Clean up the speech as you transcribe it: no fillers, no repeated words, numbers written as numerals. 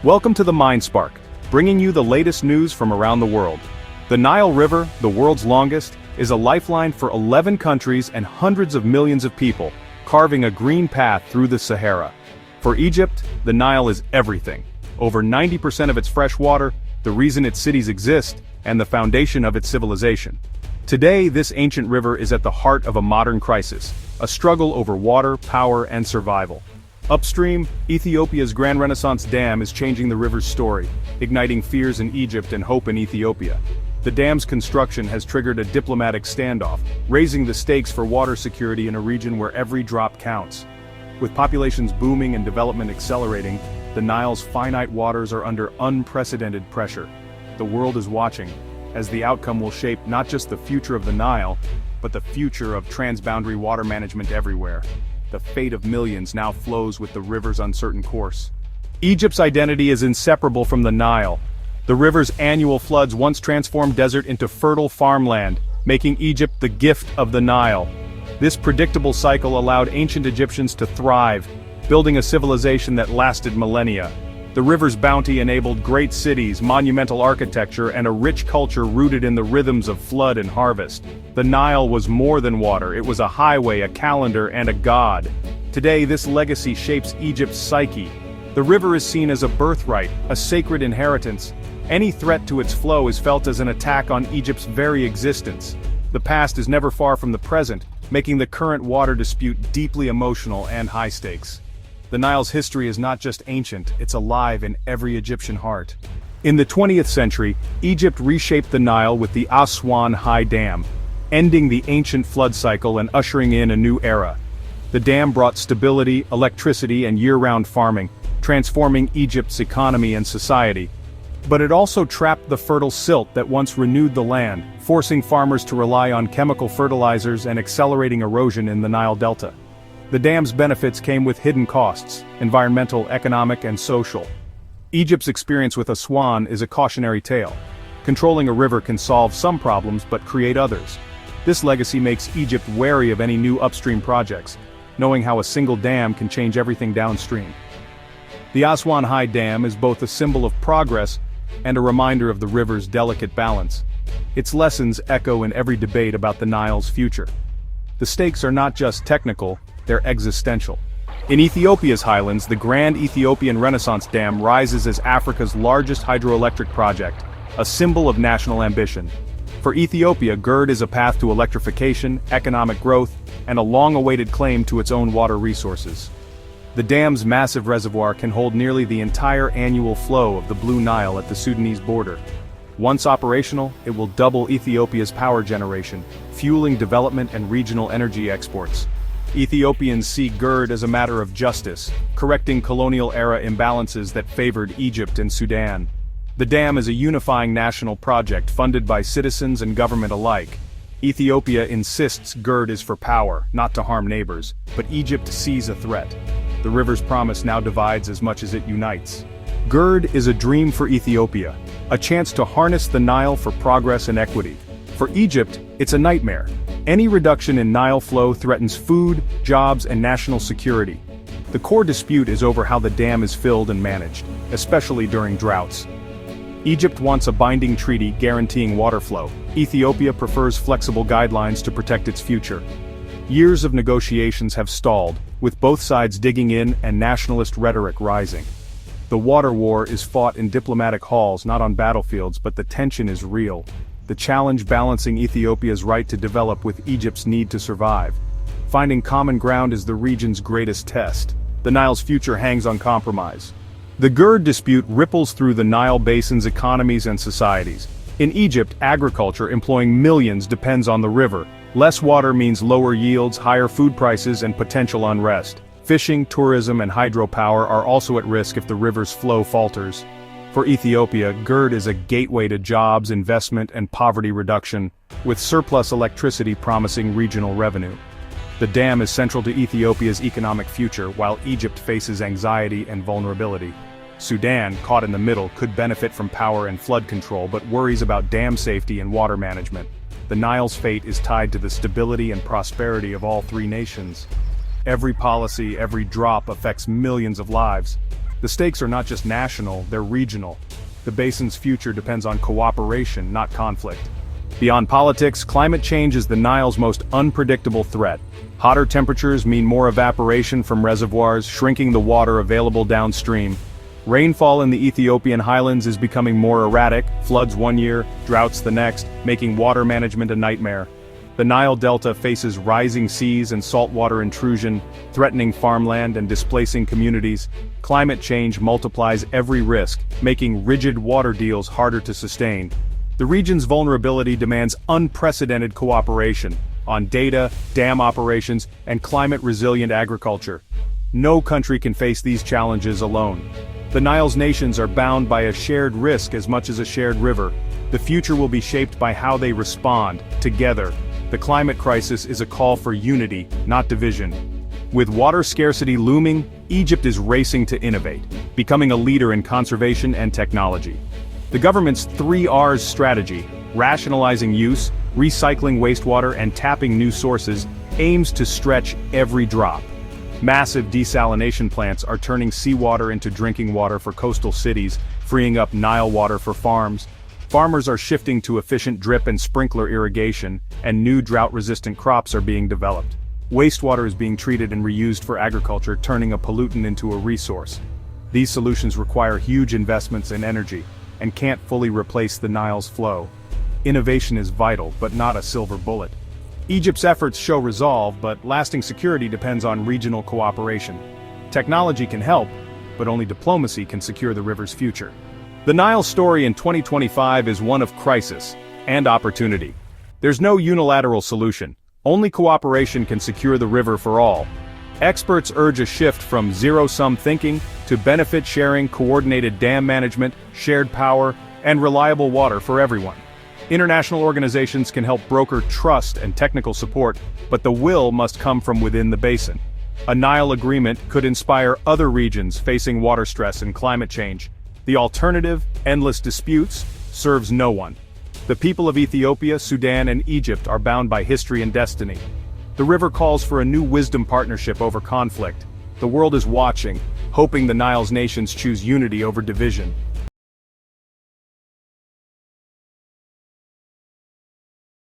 Welcome to the Mind Spark, bringing you the latest news from around the world. The Nile River, the world's longest, is a lifeline for 11 countries and hundreds of millions of people, carving a green path through the Sahara. For Egypt, the Nile is everything. Over 90% of its fresh water, the reason its cities exist, and the foundation of its civilization. Today, this ancient river is at the heart of a modern crisis, a struggle over water, power, and survival. Upstream, Ethiopia's Grand Renaissance Dam is changing the river's story, igniting fears in Egypt and hope in Ethiopia. The dam's construction has triggered a diplomatic standoff, raising the stakes for water security in a region where every drop counts. With populations booming and development accelerating, the Nile's finite waters are under unprecedented pressure. The world is watching, as the outcome will shape not just the future of the Nile, but the future of transboundary water management everywhere. The fate of millions now flows with the river's uncertain course. Egypt's identity is inseparable from the Nile. The river's annual floods once transformed desert into fertile farmland, making Egypt the gift of the Nile. This predictable cycle allowed ancient Egyptians to thrive, building a civilization that lasted millennia. The river's bounty enabled great cities, monumental architecture, and a rich culture rooted in the rhythms of flood and harvest. The Nile was more than water, it was a highway, a calendar, and a god. Today, this legacy shapes Egypt's psyche. The river is seen as a birthright, a sacred inheritance. Any threat to its flow is felt as an attack on Egypt's very existence. The past is never far from the present, making the current water dispute deeply emotional and high stakes. The Nile's history is not just ancient, it's alive in every Egyptian heart. In the 20th century, Egypt reshaped the Nile with the Aswan High Dam, ending the ancient flood cycle and ushering in a new era. The dam brought stability, electricity, and year-round farming, transforming Egypt's economy and society. But it also trapped the fertile silt that once renewed the land, forcing farmers to rely on chemical fertilizers and accelerating erosion in the Nile Delta. The dam's benefits came with hidden costs, environmental, economic, and social. Egypt's experience with Aswan is a cautionary tale. Controlling a river can solve some problems but create others. This legacy makes Egypt wary of any new upstream projects, knowing how a single dam can change everything downstream. The Aswan High Dam is both a symbol of progress and a reminder of the river's delicate balance. Its lessons echo in every debate about the Nile's future. The stakes are not just technical, they're existential. In Ethiopia's highlands, the Grand Ethiopian Renaissance Dam rises as Africa's largest hydroelectric project, a symbol of national ambition. For Ethiopia, GERD is a path to electrification, economic growth, and a long-awaited claim to its own water resources. The dam's massive reservoir can hold nearly the entire annual flow of the Blue Nile at the Sudanese border. Once operational, it will double Ethiopia's power generation, fueling development and regional energy exports. Ethiopians see GERD as a matter of justice, correcting colonial-era imbalances that favored Egypt and Sudan. The dam is a unifying national project funded by citizens and government alike. Ethiopia insists GERD is for power, not to harm neighbors, but Egypt sees a threat. The river's promise now divides as much as it unites. GERD is a dream for Ethiopia, a chance to harness the Nile for progress and equity. For Egypt, it's a nightmare. Any reduction in Nile flow threatens food, jobs, and national security. The core dispute is over how the dam is filled and managed, especially during droughts. Egypt wants a binding treaty guaranteeing water flow. Ethiopia prefers flexible guidelines to protect its future. Years of negotiations have stalled, with both sides digging in and nationalist rhetoric rising. The water war is fought in diplomatic halls, not on battlefields, but the tension is real. The challenge balancing Ethiopia's right to develop with Egypt's need to survive. Finding common ground is the region's greatest test. The Nile's future hangs on compromise. The GERD dispute ripples through the Nile Basin's economies and societies. In Egypt, agriculture employing millions depends on the river. Less water means lower yields, higher food prices, and potential unrest. Fishing, tourism, and hydropower are also at risk if the river's flow falters. For Ethiopia, GERD is a gateway to jobs, investment, and poverty reduction, with surplus electricity promising regional revenue. The dam is central to Ethiopia's economic future, while Egypt faces anxiety and vulnerability. Sudan, caught in the middle, could benefit from power and flood control but worries about dam safety and water management. The Nile's fate is tied to the stability and prosperity of all three nations. Every policy, every drop affects millions of lives. The stakes are not just national, they're regional. The basin's future depends on cooperation, not conflict. Beyond politics, climate change is the Nile's most unpredictable threat. Hotter temperatures mean more evaporation from reservoirs, shrinking the water available downstream. Rainfall in the Ethiopian highlands is becoming more erratic, floods one year, droughts the next, making water management a nightmare. The Nile Delta faces rising seas and saltwater intrusion, threatening farmland and displacing communities. Climate change multiplies every risk, making rigid water deals harder to sustain. The region's vulnerability demands unprecedented cooperation on data, dam operations, and climate-resilient agriculture. No country can face these challenges alone. The Nile's nations are bound by a shared risk as much as a shared river. The future will be shaped by how they respond, together. The climate crisis is a call for unity, not division. With water scarcity looming, Egypt is racing to innovate, becoming a leader in conservation and technology. The government's 3Rs strategy, rationalizing use, recycling wastewater, and tapping new sources, aims to stretch every drop. Massive desalination plants are turning seawater into drinking water for coastal cities, freeing up Nile water for farms. Farmers are shifting to efficient drip and sprinkler irrigation, and new drought-resistant crops are being developed. Wastewater is being treated and reused for agriculture, turning a pollutant into a resource. These solutions require huge investments in energy, and can't fully replace the Nile's flow. Innovation is vital, but not a silver bullet. Egypt's efforts show resolve, but lasting security depends on regional cooperation. Technology can help, but only diplomacy can secure the river's future. The Nile story in 2025 is one of crisis and opportunity. There's no unilateral solution. Only cooperation can secure the river for all. Experts urge a shift from zero-sum thinking to benefit-sharing, coordinated dam management, shared power, and reliable water for everyone. International organizations can help broker trust and technical support, but the will must come from within the basin. A Nile agreement could inspire other regions facing water stress and climate change. The alternative, endless disputes, serves no one. The people of Ethiopia, Sudan, and Egypt are bound by history and destiny. The river calls for a new wisdom partnership over conflict. The world is watching, hoping the Nile's nations choose unity over division.